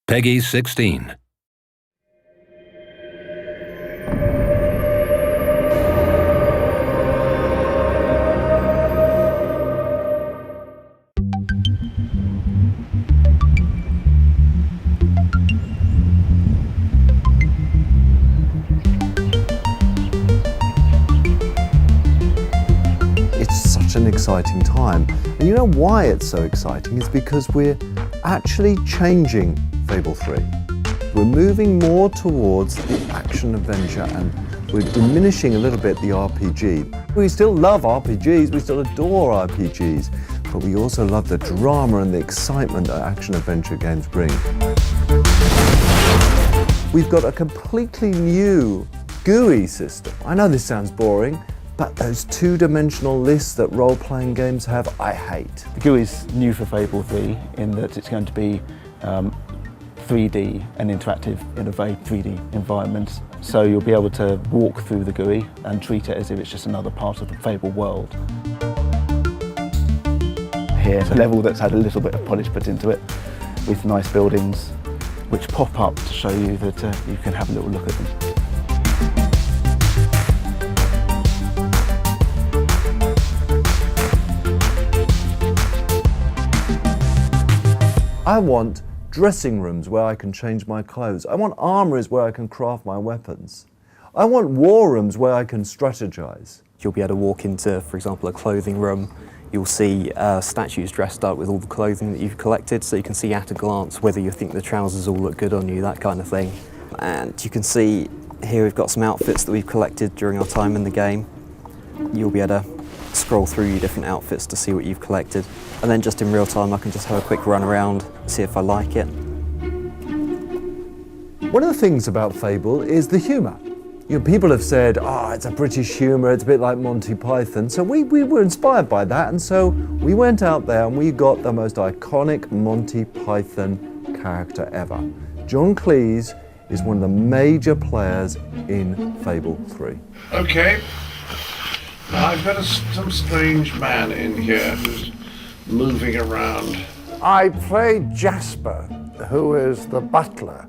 Peggy 16. An exciting time. And you know why it's so exciting? It's because we're actually changing Fable 3. We're moving more towards the action-adventure and we're diminishing a little bit the RPG. We still love RPGs, we still adore RPGs, but we also love the drama and the excitement that action-adventure games bring. We've got a completely new GUI system. I know this sounds boring, but those two-dimensional lists that role-playing games have, I hate. The GUI is new for Fable 3 in that it's going to be 3D and interactive in a very 3D environment. So you'll be able to walk through the GUI and treat it as if it's just another part of the Fable world. Here's a level that's had a little bit of polish put into it with nice buildings which pop up to show you that you can have a little look at them. I want dressing rooms where I can change my clothes. I want armories where I can craft my weapons. I want war rooms where I can strategize. You'll be able to walk into, for example, a clothing room. You'll see statues dressed up with all the clothing that you've collected, so you can see at a glance whether you think the trousers all look good on you, that kind of thing. And you can see here we've got some outfits that we've collected during our time in the game. You'll be able to scroll through your different outfits to see what you've collected. And then just in real time I can just have a quick run around, see if I like it. One of the things about Fable is the humour. You know, people have said, it's a British humour, it's a bit like Monty Python. So we were inspired by that, and so we went out there and we got the most iconic Monty Python character ever. John Cleese is one of the major players in Fable 3. Okay. Now, I've got some strange man in here who's moving around. I played Jasper, who is the butler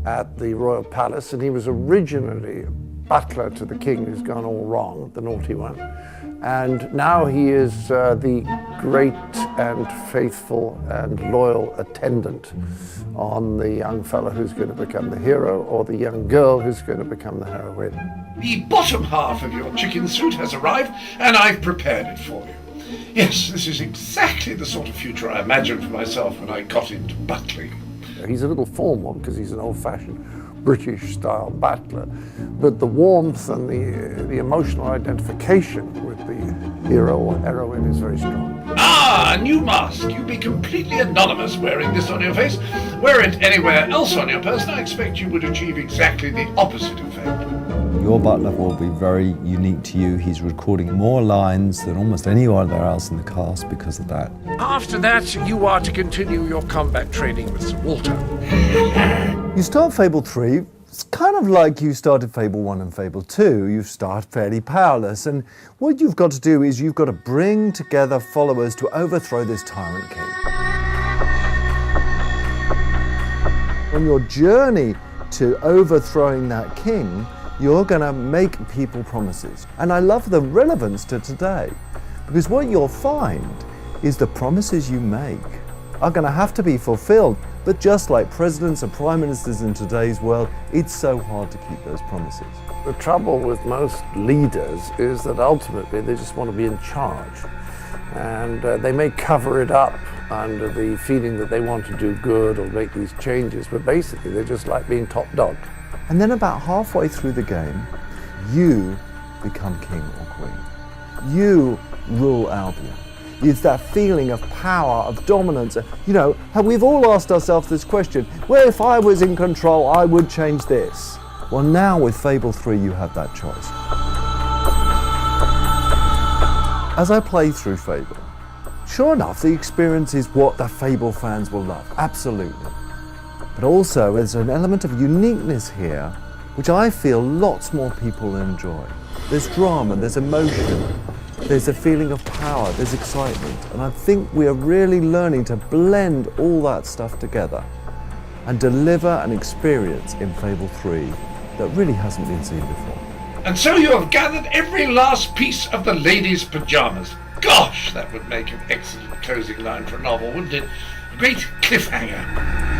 at the Royal Palace, and he was originally butler to the king who's gone all wrong, the naughty one. And now he is the great and faithful and loyal attendant on the young fellow who's going to become the hero, or the young girl who's going to become the heroine. The bottom half of your chicken suit has arrived, and I've prepared it for you. Yes, this is exactly the sort of future I imagined for myself when I got into butling. He's a little formal because he's an old-fashioned British-style butler, but the warmth and the emotional identification with the hero or heroine is very strong. Ah, a new mask. You'd be completely anonymous wearing this on your face. Wear it anywhere else on your person, I expect you would achieve exactly the opposite effect. Your butler will be very unique to you. He's recording more lines than almost anyone else in the cast because of that. After that, you are to continue your combat training with Sir Walter. You start Fable 3, it's kind of like you started Fable 1 and Fable 2. You start fairly powerless, and what you've got to do is you've got to bring together followers to overthrow this tyrant king. On your journey to overthrowing that king, you're going to make people promises. And I love the relevance to today, because what you'll find is the promises you make are going to have to be fulfilled. But just like presidents and prime ministers in today's world, it's so hard to keep those promises. The trouble with most leaders is that ultimately they just want to be in charge. And they may cover it up under the feeling that they want to do good or make these changes, but basically they just like being top dog. And then about halfway through the game, you become king or queen. You rule Albion. It's that feeling of power, of dominance. You know, we've all asked ourselves this question, well, if I was in control, I would change this. Well, now with Fable 3, you have that choice. As I play through Fable, sure enough, the experience is what the Fable fans will love, absolutely. But also, there's an element of uniqueness here, which I feel lots more people enjoy. There's drama, there's emotion, there's a feeling of power, there's excitement, and I think we are really learning to blend all that stuff together. and deliver an experience in Fable 3 that really hasn't been seen before. And so you have gathered every last piece of the lady's pyjamas. Gosh, that would make an excellent closing line for a novel, wouldn't it? A great cliffhanger.